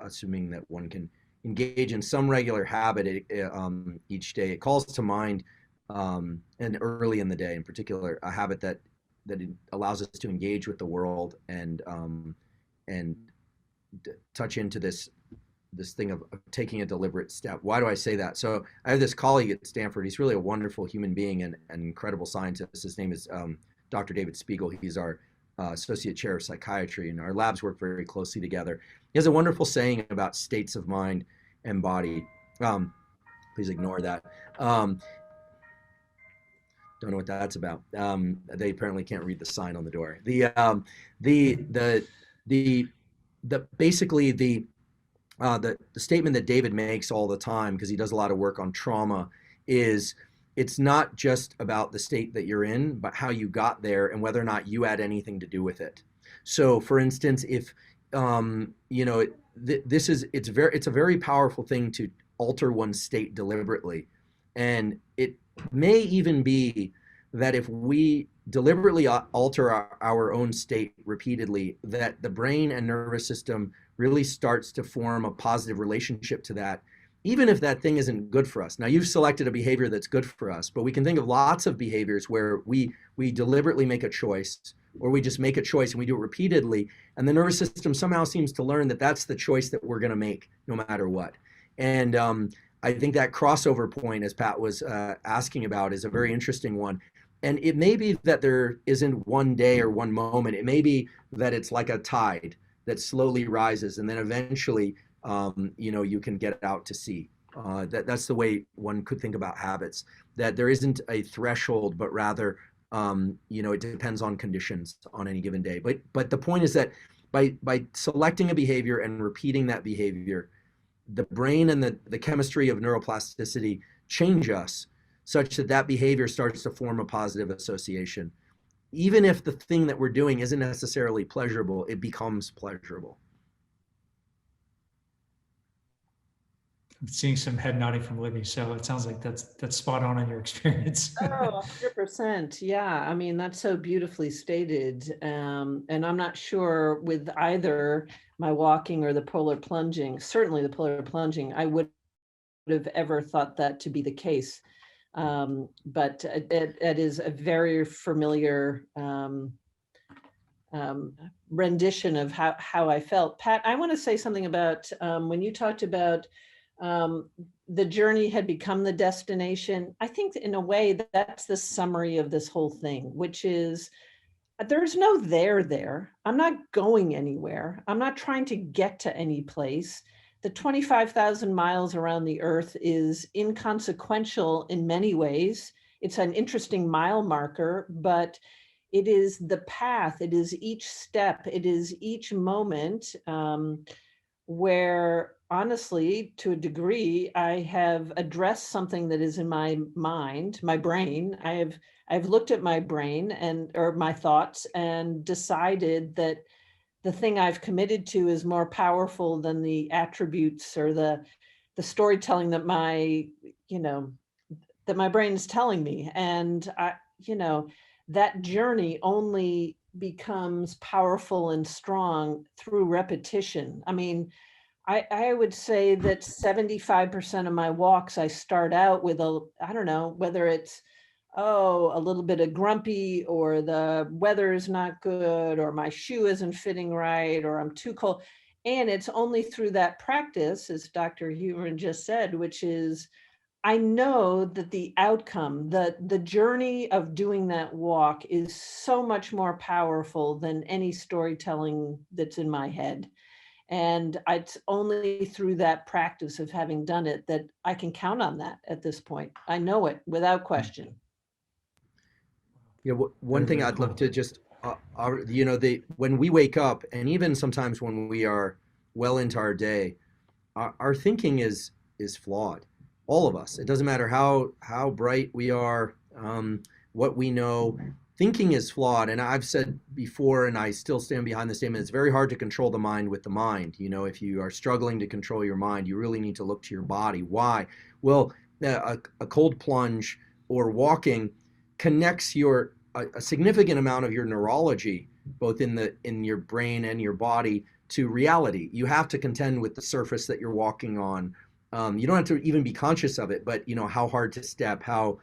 assuming that one can engage in some regular habit each day, it calls to mind, and early in the day in particular, a habit that it allows us to engage with the world and touch into this thing of taking a deliberate step. Why do I say that? So I have this colleague at Stanford. He's really a wonderful human being and an incredible scientist. His name is Dr. David Spiegel. He's our associate chair of psychiatry, and our labs work very closely together. He has a wonderful saying about states of mind and body. Please ignore that. Don't know what that's about. They apparently can't read the sign on the door. Basically the statement that David makes all the time, because he does a lot of work on trauma, is it's not just about the state that you're in, but how you got there and whether or not you had anything to do with it. So, for instance, if it's a very powerful thing to alter one's state deliberately, and it may even be that if we deliberately alter our own state repeatedly, that the brain and nervous system really starts to form a positive relationship to that, even if that thing isn't good for us. Now, you've selected a behavior that's good for us, but we can think of lots of behaviors where we deliberately make a choice, or we just make a choice and we do it repeatedly, and the nervous system somehow seems to learn that that's the choice that we're going to make no matter what. And I think that crossover point, as Pat was asking about, is a very interesting one. And it may be that there isn't one day or one moment. It may be that it's like a tide that slowly rises, and then eventually you can get out to sea. That's the way one could think about habits, that there isn't a threshold, but rather, it depends on conditions on any given day. But the point is that by selecting a behavior and repeating that behavior, the brain and the chemistry of neuroplasticity change us such that behavior starts to form a positive association. Even if the thing that we're doing isn't necessarily pleasurable, it becomes pleasurable. I'm seeing some head nodding from Libby, so it sounds like that's spot on in your experience. Oh, 100%. Yeah, I mean, that's so beautifully stated. And I'm not sure with either my walking or the polar plunging, certainly the polar plunging, I would have ever thought that to be the case. But it is a very familiar rendition of how I felt. Pat, I want to say something about when you talked about the journey had become the destination. I think in a way that's the summary of this whole thing, which is there's no there. I'm not going anywhere. I'm not trying to get to any place. The 25,000 miles around the earth is inconsequential in many ways. It's an interesting mile marker, but it is the path. It is each step. It is each moment where, honestly, to a degree, I have addressed something that is in my mind, my brain. I've looked at my brain or my thoughts and decided that the thing I've committed to is more powerful than the attributes or the storytelling that my, that my brain is telling me. And that journey only becomes powerful and strong through repetition. I mean, I would say that 75% of my walks, I start out with I don't know, whether it's, oh, a little bit of grumpy, or the weather is not good, or my shoe isn't fitting right, or I'm too cold. And it's only through that practice, as Dr. Huberman just said, which is, I know that the outcome, the journey of doing that walk is so much more powerful than any storytelling that's in my head. And it's only through that practice of having done it that I can count on that at this point. I know it without question. Yeah, one Very, thing very I'd love cool. to just, when we wake up, and even sometimes when we are well into our day, our thinking is flawed. All of us. It doesn't matter how bright we are, what we know. Thinking is flawed, and I've said before, and I still stand behind the statement. It's very hard to control the mind with the mind. If you are struggling to control your mind, you really need to look to your body. Why? Well, a cold plunge or walking connects a significant amount of your neurology, both in your brain and your body, to reality. You have to contend with the surface that you're walking on. You don't have to even be conscious of it, but how hard to step, how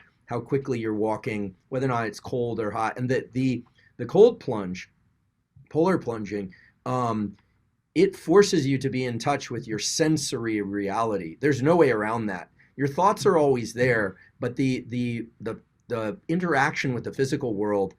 quickly you're walking, whether or not it's cold or hot. And the cold plunge, polar plunging, it forces you to be in touch with your sensory reality. There's no way around that. Your thoughts are always there, but the interaction with the physical world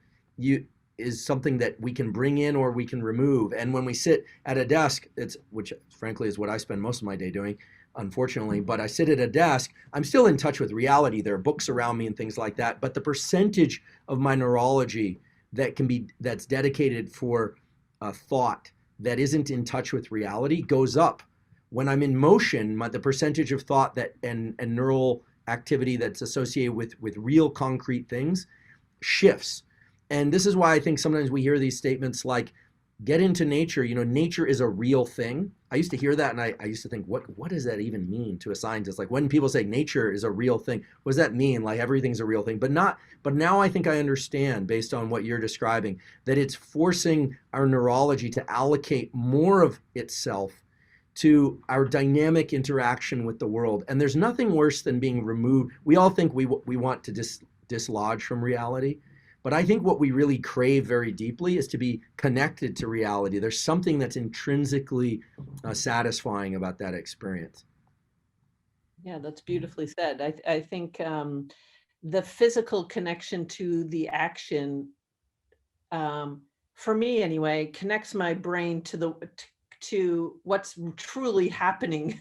is something that we can bring in or we can remove. And when we sit at a desk, which frankly is what I spend most of my day doing, unfortunately, but I sit at a desk, I'm still in touch with reality. There are books around me and things like that, but the percentage of my neurology that's dedicated for thought that isn't in touch with reality goes up. When I'm in motion, the percentage of thought and neural activity that's associated with real concrete things shifts. And this is why I think sometimes we hear these statements like, get into nature. Nature is a real thing. I used to hear that, and I used to think, what does that even mean to a scientist? Like, when people say nature is a real thing, what does that mean? Like, everything's a real thing, but now I think I understand, based on what you're describing, that it's forcing our neurology to allocate more of itself to our dynamic interaction with the world. And there's nothing worse than being removed. We all think we want to dislodge from reality. But I think what we really crave very deeply is to be connected to reality. There's something that's intrinsically satisfying about that experience. Yeah, that's beautifully said. I think the physical connection to the action, for me anyway, connects my brain to what's truly happening.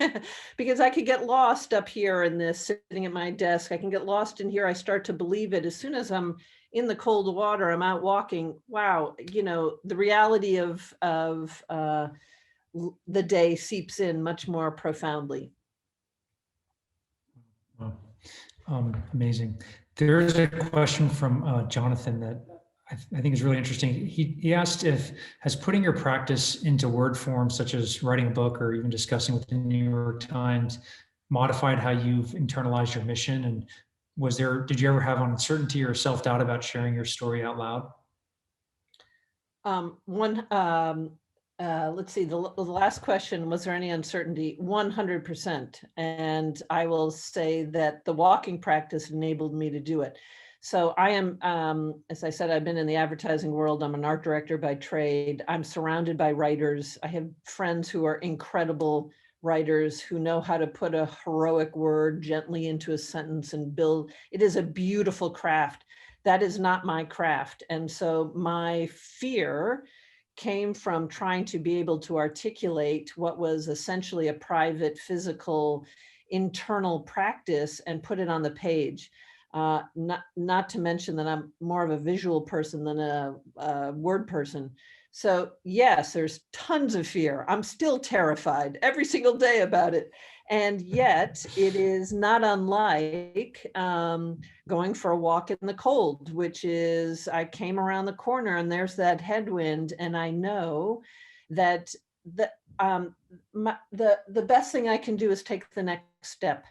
Because I could get lost up here in this, sitting at my desk. I can get lost in here. I start to believe it. As soon as I'm in the cold water, I'm out walking. Wow, the reality of the day seeps in much more profoundly. Wow. Amazing. There's a question from Jonathan that I think is really interesting. He asked has putting your practice into word form, such as writing a book or even discussing with the New York Times, modified how you've internalized your mission? And did you ever have uncertainty or self-doubt about sharing your story out loud? Let's see, the last question, was there any uncertainty? 100%. And I will say that the walking practice enabled me to do it. So I am, as I said, I've been in the advertising world. I'm an art director by trade. I'm surrounded by writers. I have friends who are incredible writers who know how to put a heroic word gently into a sentence and build. It is a beautiful craft. That is not my craft. And so my fear came from trying to be able to articulate what was essentially a private, physical, internal practice and put it on the page. Not to mention that I'm more of a visual person than a word person. So yes, there's tons of fear. I'm still terrified every single day about it. And yet it is not unlike going for a walk in the cold, which is, I came around the corner and there's that headwind, and I know that the best thing I can do is take the next step.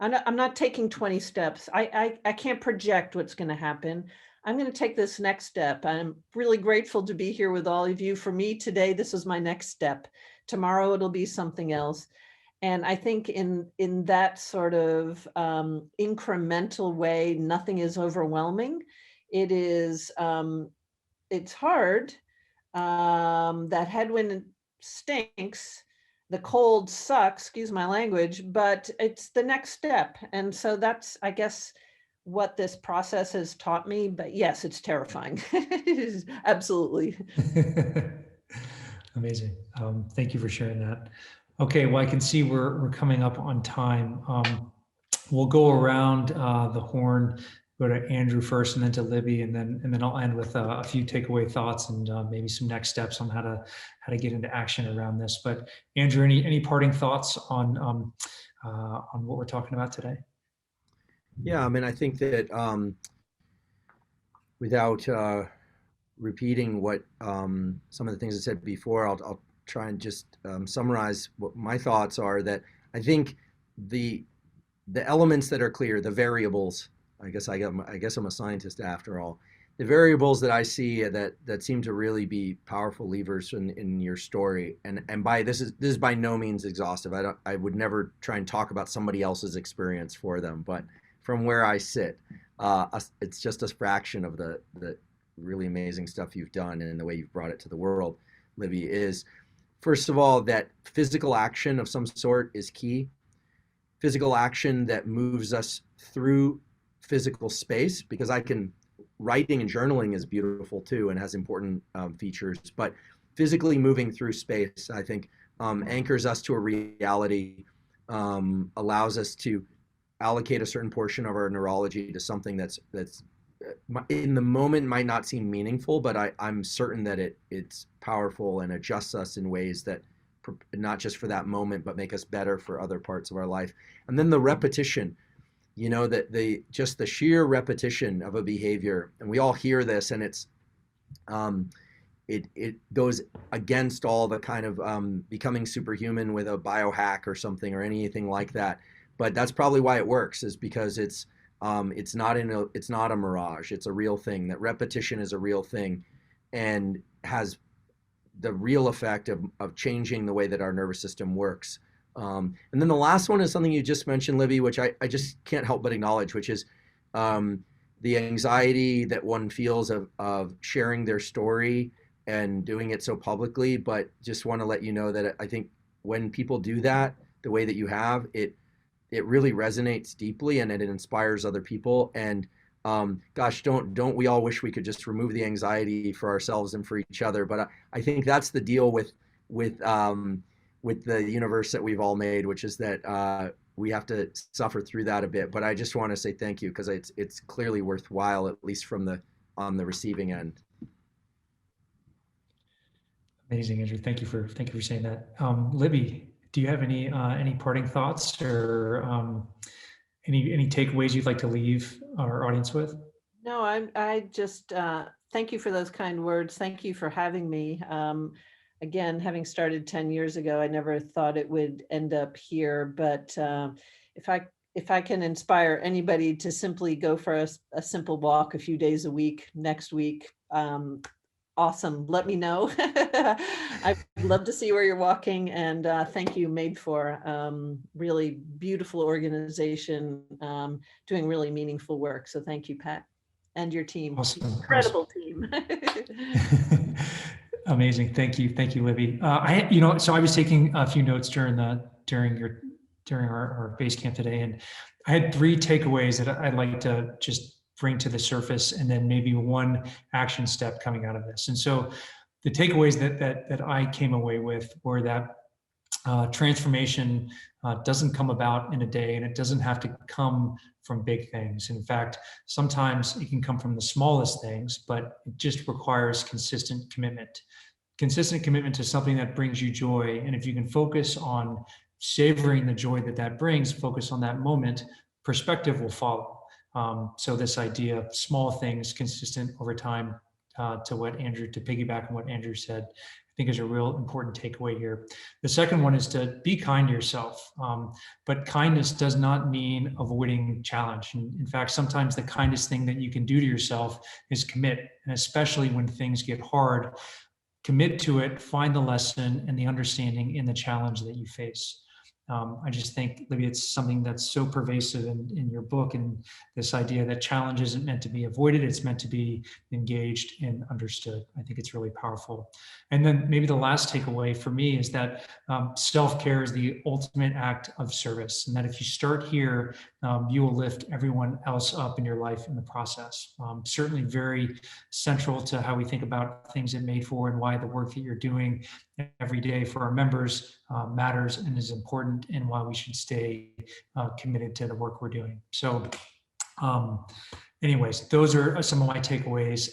I'm not taking 20 steps. I can't project what's going to happen. I'm going to take this next step. I'm really grateful to be here with all of you. For me today, this is my next step. Tomorrow it'll be something else. And I think in that sort of incremental way, nothing is overwhelming. It is, it's hard. That headwind stinks. The cold sucks, excuse my language, but it's the next step. And so that's, I guess, what this process has taught me. But yes, it's terrifying. It is, absolutely. Amazing. Thank you for sharing that. Okay, well, I can see we're coming up on time. We'll go around the horn, go to Andrew first, and then to Libby, and then I'll end with a few takeaway thoughts and maybe some next steps on how to get into action around this. But Andrew, any parting thoughts on what we're talking about today? Yeah, I mean, I think that without repeating what some of the things I said before, I'll try and just summarize what my thoughts are. That I think the elements that are clear, the variables. I guess I'm a scientist after all. The variables that I see that seem to really be powerful levers in your story, and by this is by no means exhaustive. I would never try and talk about somebody else's experience for them, but from where I sit, it's just a fraction of the really amazing stuff you've done and the way you've brought it to the world, Libby. Is first of all that physical action of some sort is key. Physical action that moves us through physical space, because writing and journaling is beautiful too and has important features, but physically moving through space, I think, anchors us to a reality, allows us to allocate a certain portion of our neurology to something that's in the moment might not seem meaningful, but I'm certain that it's powerful and adjusts us in ways that not just for that moment, but make us better for other parts of our life. And then the repetition, that the sheer repetition of a behavior, and we all hear this, and it's it goes against all the kind of becoming superhuman with a biohack or something or anything like that. But that's probably why it works, is because it's not a mirage. It's a real thing. That repetition is a real thing, and has the real effect of changing the way that our nervous system works. And then the last one is something you just mentioned, Libby, which I just can't help but acknowledge, which is the anxiety that one feels of sharing their story and doing it so publicly. But just want to let you know that I think when people do that the way that you have, it really resonates deeply, and it inspires other people. And gosh, don't we all wish we could just remove the anxiety for ourselves and for each other? But I think that's the deal with the universe that we've all made, which is that we have to suffer through that a bit. But I just want to say thank you, because it's clearly worthwhile, at least on the receiving end. Amazing, Andrew. Thank you for saying that. Libby, do you have any parting thoughts or any takeaways you'd like to leave our audience with? No, I just thank you for those kind words. Thank you for having me. Again, having started 10 years ago, I never thought it would end up here. But if I can inspire anybody to simply go for a simple walk a few days a week, next week, awesome. Let me know. I'd love to see where you're walking. And thank you, Madefor. Really beautiful organization, doing really meaningful work. So thank you, Pat, and your team. Awesome. Incredible team. Amazing. Thank you, Libby. So I was taking a few notes during our Basecamp today, and I had 3 takeaways that I'd like to just bring to the surface, and then maybe one action step coming out of this. And so the takeaways that I came away with were that transformation doesn't come about in a day, and it doesn't have to come from big things. In fact, sometimes it can come from the smallest things, but it just requires consistent commitment to something that brings you joy. And if you can focus on savoring the joy that brings, focus on that moment, perspective will follow. So this idea of small things consistent over time, to piggyback on what Andrew said, I think is a real important takeaway here. The second one is to be kind to yourself. But kindness does not mean avoiding challenge. In fact, sometimes the kindest thing that you can do to yourself is commit, and especially when things get hard, commit to it, find the lesson and the understanding in the challenge that you face. I just think, Libby, it's something that's so pervasive in your book, and this idea that challenge isn't meant to be avoided, it's meant to be engaged and understood. I think it's really powerful. And then maybe the last takeaway for me is that self-care is the ultimate act of service, and that if you start here, you will lift everyone else up in your life in the process. Certainly very central to how we think about things at Madefor, and why the work that you're doing every day for our members matters and is important, and why we should stay committed to the work we're doing. So anyways, those are some of my takeaways.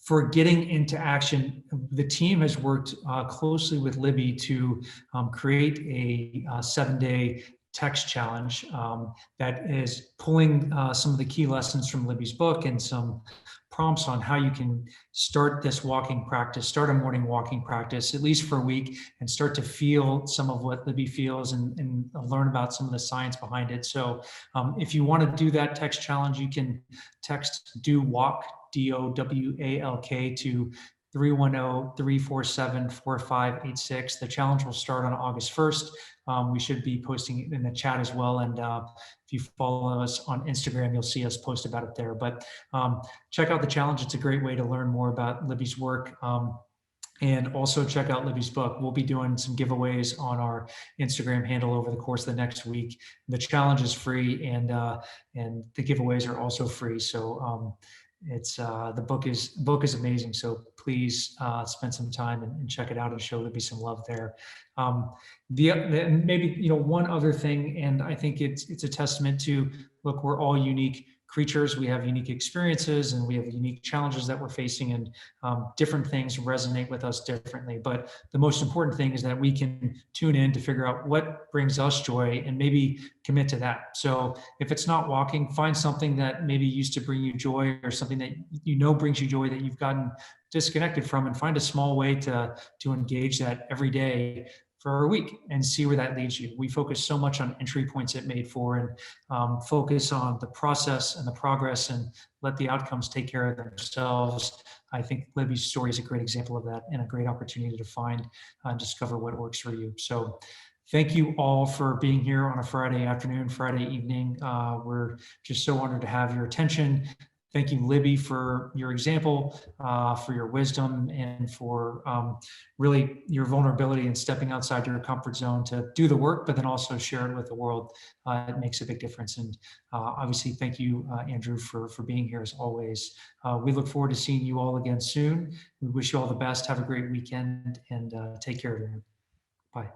For getting into action, the team has worked closely with Libby to create a 7-day text challenge that is pulling some of the key lessons from Libby's book and some prompts on how you can start this walking practice, start a morning walking practice, at least for a week, and start to feel some of what Libby feels and learn about some of the science behind it. So if you want to do that text challenge, you can text do walk, DOWALK, to 310-347-4586. The challenge will start on August 1st. We should be posting it in the chat as well. And if you follow us on Instagram, you'll see us post about it there. But check out the challenge. It's a great way to learn more about Libby's work. And also check out Libby's book. We'll be doing some giveaways on our Instagram handle over the course of the next week. The challenge is free, and the giveaways are also free. So it's the book is amazing. So please spend some time and check it out and show Libby some love there. Maybe one other thing, and I think it's a testament to, look, we're all unique creatures. We have unique experiences and we have unique challenges that we're facing, and different things resonate with us differently. But the most important thing is that we can tune in to figure out what brings us joy and maybe commit to that. So if it's not walking, find something that maybe used to bring you joy, or something that brings you joy that you've gotten disconnected from, and find a small way to engage that every day for a week and see where that leads you. We focus so much on entry points at Madefor, and focus on the process and the progress, and let the outcomes take care of themselves. I think Libby's story is a great example of that, and a great opportunity to find and discover what works for you. So thank you all for being here on a Friday afternoon, Friday evening. We're just so honored to have your attention. Thank you, Libby, for your example, for your wisdom, and for really your vulnerability and stepping outside your comfort zone to do the work, but then also share it with the world. It makes a big difference. And obviously, thank you, Andrew, for being here as always. We look forward to seeing you all again soon. We wish you all the best. Have a great weekend, and take care, everyone. Bye.